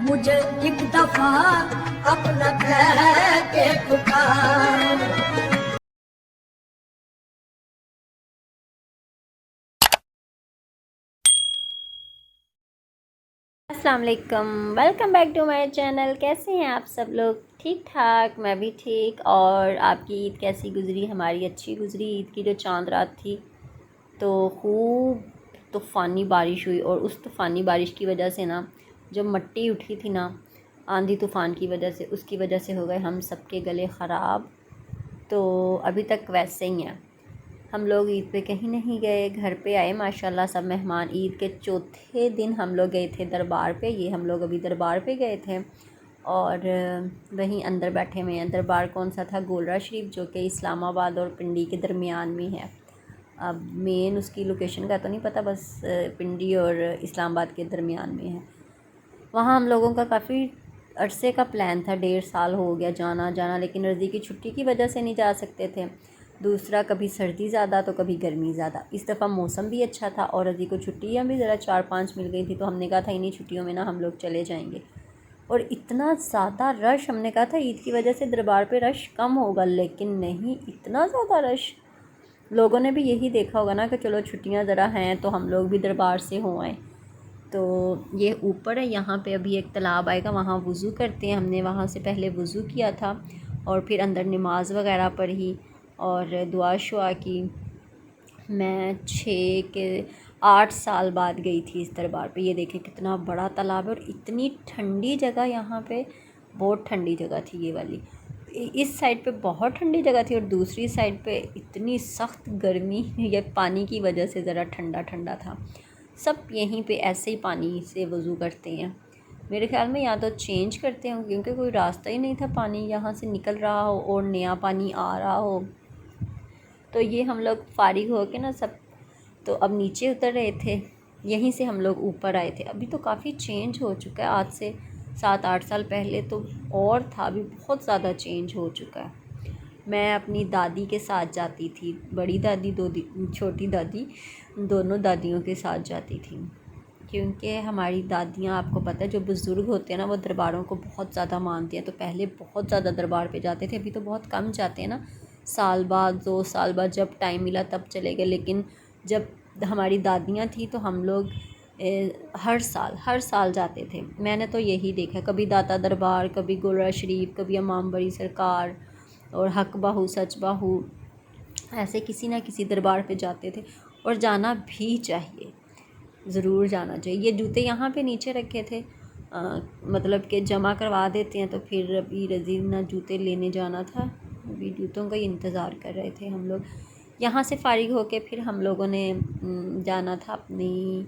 मुझे एक दफा अपना कह के पुकार। अस्सलाम वालेकुम, welcome back to my channel. कैसे हैं आप सब लोग? ठीक ठाक, मैं भी ठीक। और आपकी ईद कैसी गुज़री? हमारी अच्छी गुज़री। ईद की जो चांद रात थी तो खूब तूफ़ानी बारिश हुई, और उस तूफ़ानी बारिश की वजह से ना जो मिट्टी उठी थी ना आंधी तूफ़ान की वजह से, उसकी वजह से हो गए हम सबके गले ख़राब। तो अभी तक वैसे ही हैं। हम लोग ईद पे कहीं नहीं गए, घर पे आए माशाल्लाह सब मेहमान। ईद के चौथे दिन हम लोग गए थे दरबार पे। ये हम लोग अभी दरबार पे गए थे और वहीं अंदर बैठे हुए हैं। दरबार कौन सा था? गोलरा शरीफ, जो कि इस्लामाबाद और पिंडी के दरमियान में है। अब मेन उसकी लोकेशन का तो नहीं पता, बस पिंडी और इस्लामाबाद के दरमियान में है। वहाँ हम लोगों का काफ़ी अरसे का प्लान था, 1.5 साल हो गया जाना जाना, लेकिन रज़ी की छुट्टी की वजह से नहीं जा सकते थे। दूसरा, कभी सर्दी ज़्यादा तो कभी गर्मी ज़्यादा। इस दफ़ा मौसम भी अच्छा था और रज़ी को छुट्टियाँ भी ज़रा 4-5 मिल गई थी, तो हमने कहा था इन्हीं छुट्टियों में ना हम लोग चले जाएंगे। और इतना ज़्यादा रश, हमने कहा था ईद की वजह से दरबार पे रश कम होगा, लेकिन नहीं, इतना ज़्यादा रश। लोगों ने भी यही देखा होगा ना कि चलो छुट्टियाँ ज़रा हैं तो हम लोग भी दरबार से हो आएँ। तो ये ऊपर है, यहाँ पे अभी एक तालाब आएगा, वहाँ वज़ू करते हैं। हमने वहाँ से पहले वज़ू किया था और फिर अंदर नमाज वगैरह पढ़ी और दुआ शुआ की। मैं 6 के 8 साल बाद गई थी इस दरबार पे। ये देखें कितना बड़ा तालाब है और इतनी ठंडी जगह यहाँ पे, बहुत ठंडी जगह थी ये वाली। इस साइड पे बहुत ठंडी जगह थी और दूसरी साइड पे इतनी सख्त गर्मी, ये पानी की वजह से ज़रा ठंडा ठंडा था। सब यहीं पे ऐसे ही पानी से वज़ू करते हैं। मेरे ख़्याल में या तो चेंज करते हों, क्योंकि कोई रास्ता ही नहीं था पानी यहाँ से निकल रहा हो और नया पानी आ रहा हो। तो ये हम लोग फारिग हो के ना सब, तो अब नीचे उतर रहे थे। यहीं से हम लोग ऊपर आए थे। अभी तो काफ़ी चेंज हो चुका है, आज से 7-8 साल पहले तो और था, अभी बहुत ज़्यादा चेंज हो चुका है। मैं अपनी दादी के साथ जाती थी, बड़ी दादी, छोटी दादी, दोनों दादियों के साथ जाती थी। क्योंकि हमारी दादियाँ, आपको पता है, जो बुज़ुर्ग होते हैं ना वो दरबारों को बहुत ज़्यादा मानती हैं। तो पहले बहुत ज़्यादा दरबार पे जाते थे, अभी तो बहुत कम जाते हैं ना, साल बाद 2 साल बाद जब टाइम मिला तब चले गए। लेकिन जब हमारी दादियाँ थी तो हम लोग हर साल जाते थे। मैंने तो यही देखा, कभी दाता दरबार, कभी गोरा शरीफ, कभी इमाम बड़ी सरकार और हक बाहू सच बाहू, ऐसे किसी ना किसी दरबार पे जाते थे। और जाना भी चाहिए, ज़रूर जाना चाहिए। ये जूते यहाँ पे नीचे रखे थे, मतलब कि जमा करवा देते हैं। तो फिर अभी रज़ीन ना जूते लेने जाना था, अभी जूतों का ही इंतज़ार कर रहे थे हम लोग। यहाँ से फ़ारिग होके फिर हम लोगों ने जाना था अपनी,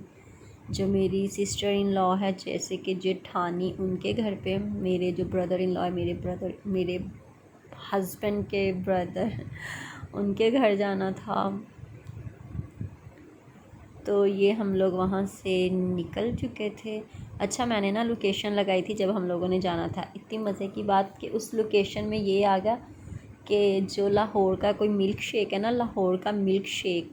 जो मेरी सिस्टर इन लॉ है, जैसे कि जेठानी, उनके घर पे। मेरे जो ब्रदर इन लॉ है, मेरे हस्बैंड के ब्रदर, उनके घर जाना था। तो ये हम लोग वहाँ से निकल चुके थे। अच्छा, मैंने ना लोकेशन लगाई थी जब हम लोगों ने जाना था। इतनी मज़े की बात कि उस लोकेशन में ये आ गया कि जो लाहौर का कोई मिल्क शेक है ना, लाहौर का मिल्क शेक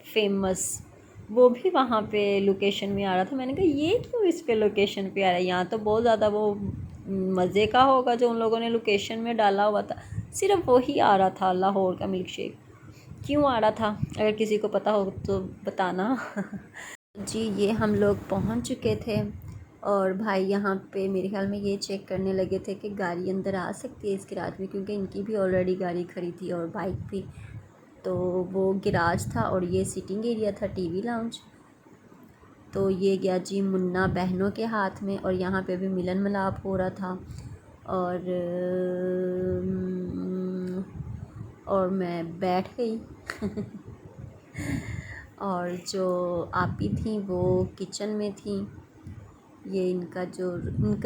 फेमस, वो भी वहाँ पे लोकेशन में आ रहा था। मैंने कहा ये क्यों इस पे लोकेशन पे आ रहा है? यहाँ तो बहुत ज़्यादा वो मज़े का होगा जो उन लोगों ने लोकेशन में डाला हुआ था, सिर्फ वही आ रहा था लाहौर का मिल्क शेक। क्यों आ रहा था? अगर किसी को पता हो तो बताना। जी, ये हम लोग पहुंच चुके थे और भाई यहाँ पे मेरे ख्याल में ये चेक करने लगे थे कि गाड़ी अंदर आ सकती है इस गैराज में, क्योंकि इनकी भी ऑलरेडी गाड़ी खड़ी थी और बाइक भी। तो वो गैराज था और ये सिटिंग एरिया था, टीवी लाउंज। तो ये गया जी मुन्ना बहनों के हाथ में और यहाँ पे भी मिलन मिलाप हो रहा था। और मैं बैठ गई। और जो आपी थी वो किचन में थी। ये इनका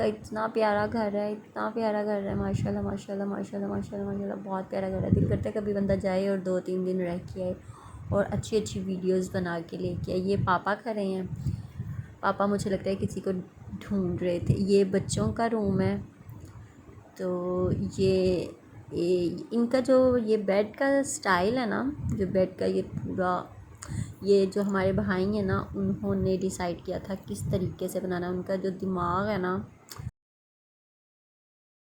इतना प्यारा घर है, इतना प्यारा घर है, माशाल्लाह माशाल्लाह माशाल्लाह माशाल्लाह माशाल्लाह, बहुत प्यारा घर है। दिल करता है कभी बंदा जाए और 2-3 दिन रह के आए और अच्छी अच्छी वीडियोस बना के लेके आए। ये पापा खड़े हैं, पापा मुझे लगता है किसी को ढूंढ रहे थे। ये बच्चों का रूम है। तो इनका जो ये बेड का स्टाइल है ना, जो बेड का ये पूरा, ये जो हमारे भाई हैं ना, उन्होंने डिसाइड किया था किस तरीके से बनाना है। उनका जो दिमाग है ना,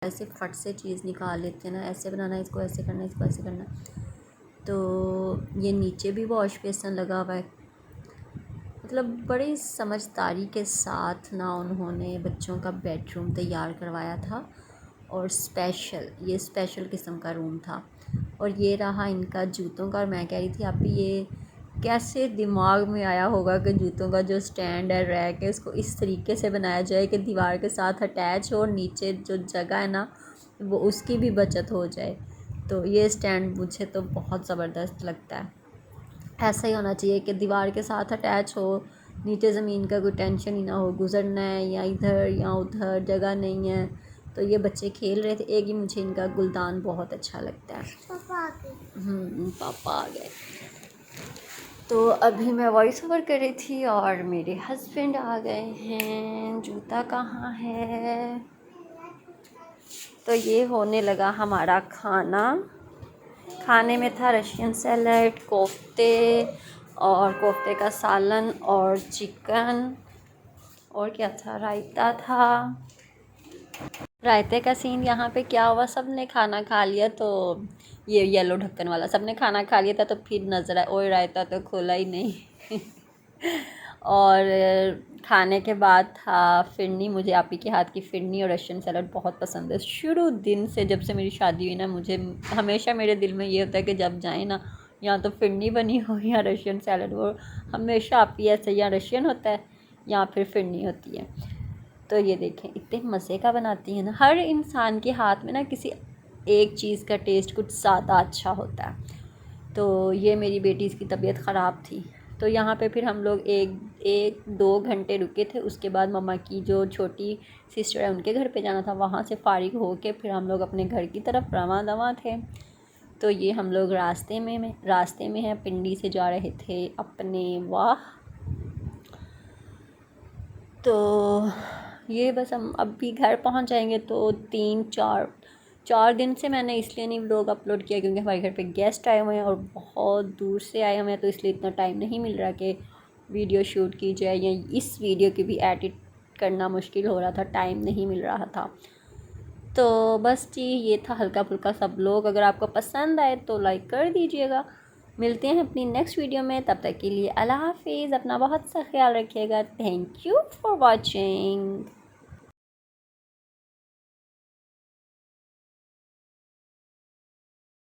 ऐसे फट से चीज़ निकाल लेते हैं ना, ऐसे बनाना, इसको ऐसे करना, इसको ऐसे करना। तो ये नीचे भी वॉश बेसन लगा हुआ है। मतलब बड़ी समझदारी के साथ ना उन्होंने बच्चों का बेडरूम तैयार करवाया था, और ये स्पेशल किस्म का रूम था। और ये रहा इनका जूतों का। और मैं कह रही थी आप भी, ये कैसे दिमाग में आया होगा कि जूतों का जो स्टैंड है, रैक है, उसको इस तरीके से बनाया जाए कि दीवार के साथ अटैच हो और नीचे जो जगह है ना वो उसकी भी बचत हो जाए। तो ये स्टैंड मुझे तो बहुत ज़बरदस्त लगता है। ऐसा ही होना चाहिए कि दीवार के साथ अटैच हो, नीचे ज़मीन का कोई टेंशन ही ना हो, गुज़रना है या इधर या उधर जगह नहीं है। तो ये बच्चे खेल रहे थे। एक ही मुझे इनका गुलदान बहुत अच्छा लगता है। पापा आ गए। पापा आ गए। तो अभी मैं वॉइस ओवर कर रही थी और मेरे हस्बैंड आ गए हैं। जूता कहाँ है? तो ये होने लगा हमारा खाना। खाने में था रशियन सैलड, कोफ्ते और कोफ्ते का सालन और चिकन, और क्या था, रायता था। रायते का सीन यहाँ पे क्या हुआ, सब ने खाना खा लिया, तो ये येलो ढक्कन वाला, सब ने खाना खा लिया था, तो फिर नज़र आया ओए रायता तो खोला ही नहीं। और खाने के बाद था फिरनी। मुझे आप ही के हाथ की फिरनी और रशियन सैलड बहुत पसंद है। शुरू दिन से, जब से मेरी शादी हुई ना, मुझे हमेशा मेरे दिल में ये होता है कि जब जाए ना, या तो फिरनी बनी हो या रशियन सैलड, वो हमेशा आप ही ऐसे, या रशियन होता है या फिर फिरनी होती है। तो ये देखें इतने मज़े का बनाती है ना। हर इंसान के हाथ में ना किसी एक चीज़ का टेस्ट कुछ ज़्यादा अच्छा होता है। तो ये मेरी बेटी की तबीयत ख़राब थी, तो यहाँ पे फिर हम लोग एक दो घंटे रुके थे। उसके बाद मम्मा की जो छोटी सिस्टर है उनके घर पे जाना था, वहाँ से फ़ारिग हो के फिर हम लोग अपने घर की तरफ रवाना दवा थे। तो ये हम लोग रास्ते में हैं, पिंडी से जा रहे थे अपने। वाह। तो ये बस हम अभी घर पहुंच जाएंगे। तो 4 दिन से मैंने इसलिए नहीं व्लॉग अपलोड किया क्योंकि हमारे घर पे गेस्ट आए हुए हैं और बहुत दूर से आए हुए हैं, तो इसलिए इतना टाइम नहीं मिल रहा कि वीडियो शूट की जाए, या इस वीडियो की भी एडिट करना मुश्किल हो रहा था, टाइम नहीं मिल रहा था। तो बस जी, ये था हल्का फुल्का सब व्लॉग। अगर आपको पसंद आए तो लाइक कर दीजिएगा। मिलते हैं अपनी नेक्स्ट वीडियो में, तब तक के लिए अल्लाह हाफिज़। अपना बहुत सा ख्याल रखिएगा। Thank you for watching.